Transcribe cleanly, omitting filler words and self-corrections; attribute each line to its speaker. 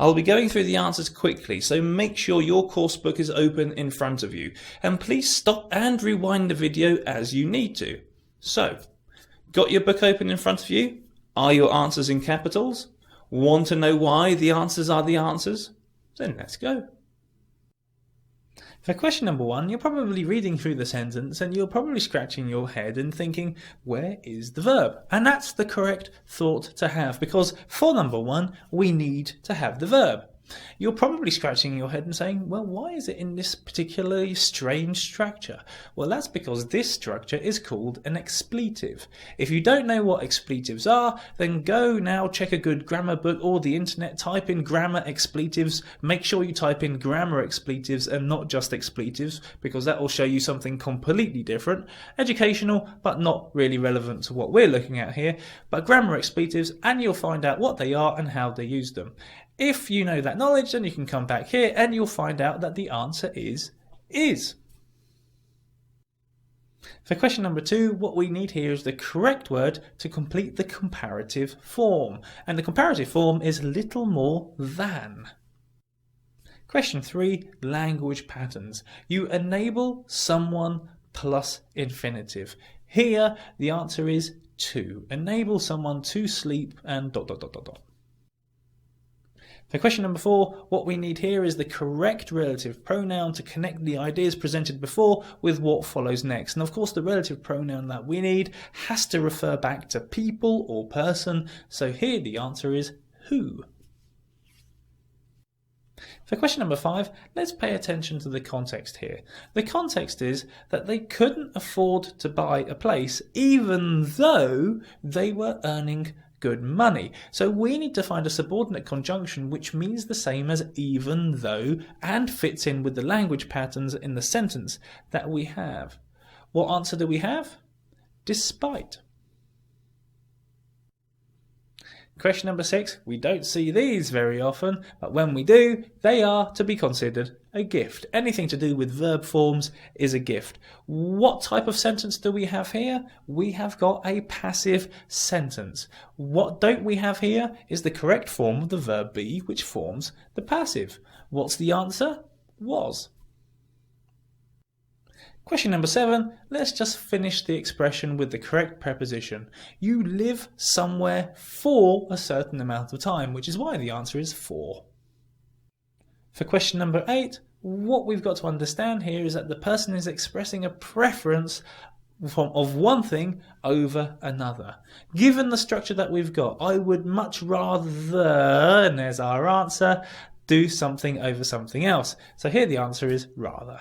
Speaker 1: I'll be going through the answers quickly, so make sure your course book is open in front of you, and please stop and rewind the video as you need to. So, got your book open in front of you? Are your answers in capitals? Want to know why the answers are the answers? Then let's go. For question number 1, you're probably reading through the sentence and you're probably scratching your head and thinking, where is the verb? And that's the correct thought to have, because for number 1, we need to have the verb. You're probably scratching your head and saying, well, why is it in this particularly strange structure? Well, that's because this structure is called an expletive. If you don't know what expletives are, then go now check a good grammar book or the internet, type in grammar expletives. Make sure you type in grammar expletives and not just expletives, because that will show you something completely different. Educational, but not really relevant to what we're looking at here. But grammar expletives, and you'll find out what they are and how they use them. If you know that knowledge, then you can come back here and you'll find out that the answer is. For question number 2, what we need here is the correct word to complete the comparative form. And the comparative form is little more than. Question 3, language patterns. You enable someone plus infinitive. Here, the answer is to. Enable someone to sleep and ... For question number 4, what we need here is the correct relative pronoun to connect the ideas presented before with what follows next. And of course, the relative pronoun that we need has to refer back to people or person. So here the answer is who. For question number 5, let's pay attention to the context here. The context is that they couldn't afford to buy a place even though they were earning good money. So we need to find a subordinate conjunction which means the same as even though and fits in with the language patterns in the sentence that we have. What answer do we have? Despite. Question number 6, we don't see these very often, but when we do, they are to be considered a gift. Anything to do with verb forms is a gift. What type of sentence do we have here? We have got a passive sentence. What don't we have here is the correct form of the verb be, which forms the passive. What's the answer? Was. Question number 7, let's just finish the expression with the correct preposition. You live somewhere for a certain amount of time, which is why the answer is for. For question number 8, what we've got to understand here is that the person is expressing a preference of one thing over another. Given the structure that we've got, I would much rather, and there's our answer, do something over something else. So here the answer is rather.